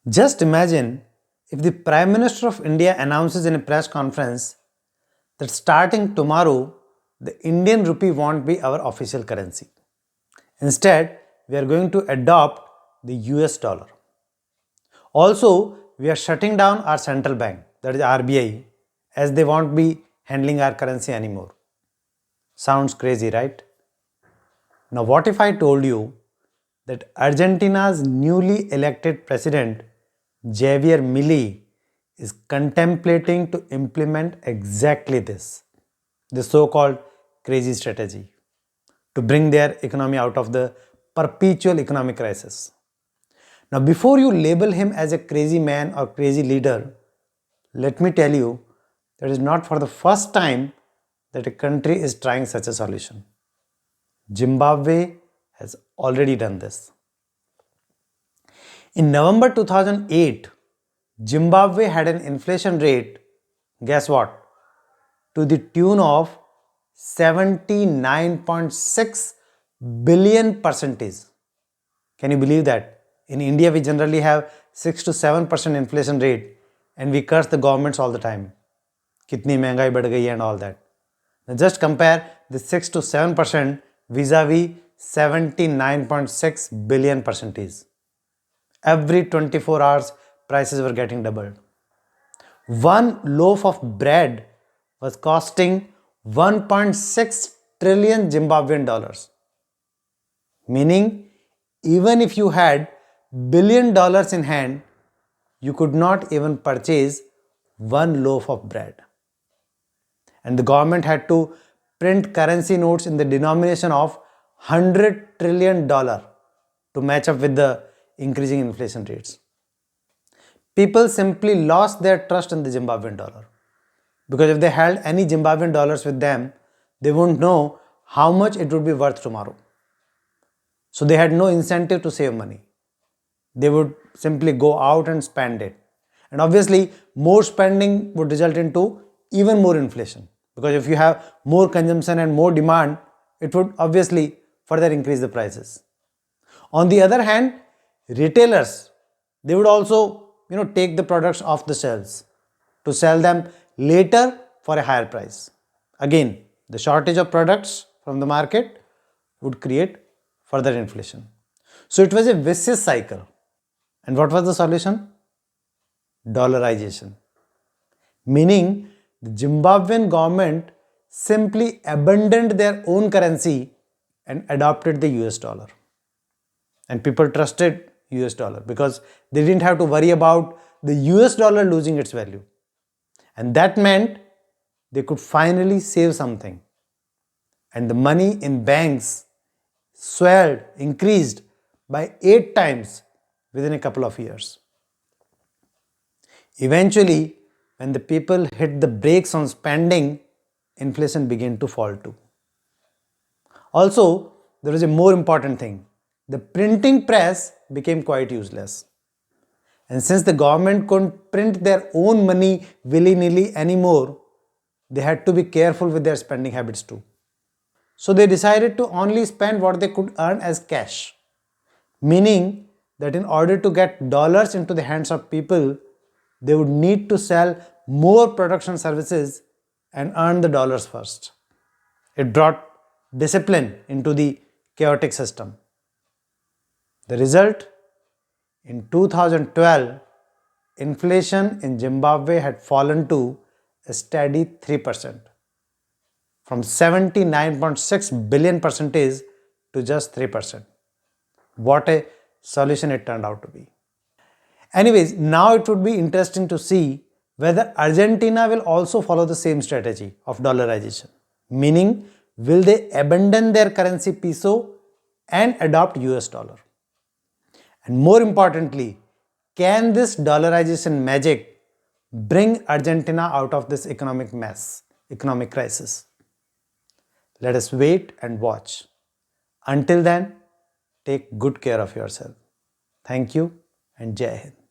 Just imagine if the Prime Minister of India announces in a press conference that starting tomorrow, the Indian rupee won't be our official currency. Instead, we are going to adopt the US dollar. Also, we are shutting down our central bank, that is RBI, as they won't be handling our currency anymore. Sounds crazy, right? Now, what if I told you that Argentina's newly elected president, Javier Milei, is contemplating to implement exactly this, the so-called crazy strategy, to bring their economy out of the perpetual economic crisis. Now, before you label him as a crazy man or crazy leader, let me tell you that it is not for the first time that a country is trying such a solution. Zimbabwe has already done this. In November 2008, Zimbabwe had an inflation rate, guess what, to the tune of 79.6 billion percentage. Can you believe that? In India, we generally have 6 to 7% inflation rate and we curse the governments all the time. Kitni महंगाई बढ़ गई and all that. Now just compare the 6 to 7% vis-a-vis 79.6 billion percentage. Every 24 hours, prices were getting doubled. One loaf of bread was costing 1.6 trillion Zimbabwean dollars. Meaning, even if you had $1 billion in hand, you could not even purchase one loaf of bread. And the government had to print currency notes in the denomination of $100 trillion to match up with the increasing inflation rates. People simply lost their trust in the Zimbabwean dollar. Because if they held any Zimbabwean dollars with them, they wouldn't know how much it would be worth tomorrow. So they had no incentive to save money. They would simply go out and spend it. And obviously, more spending would result into even more inflation. Because if you have more consumption and more demand, it would obviously further increase the prices. On the other hand, retailers, they would also take the products off the shelves to sell them later for a higher price. Again, the shortage of products from the market would create further inflation. So it was a vicious cycle. And what was the solution? Dollarization. Meaning, the Zimbabwean government simply abandoned their own currency and adopted the US dollar. And people trusted US dollar because they didn't have to worry about the US dollar losing its value. And that meant they could finally save something. And the money in banks swelled, increased by 8 times within a couple of years. Eventually, when the people hit the brakes on spending, inflation began to fall too. Also, there was a more important thing. The printing press became quite useless. And since the government couldn't print their own money willy-nilly anymore, they had to be careful with their spending habits too. So they decided to only spend what they could earn as cash. Meaning that in order to get dollars into the hands of people, they would need to sell more production services and earn the dollars first. It brought discipline into the chaotic system. The result? In 2012, inflation in Zimbabwe had fallen to a steady 3%, from 79.6 billion percentage to just 3%. What a solution it turned out to be. Anyways, now it would be interesting to see whether Argentina will also follow the same strategy of dollarization. Meaning, will they abandon their currency peso and adopt US dollar? And more importantly, can this dollarization magic bring Argentina out of this economic mess, economic crisis? Let us wait and watch. Until then, take good care of yourself. Thank you and Jai Hind.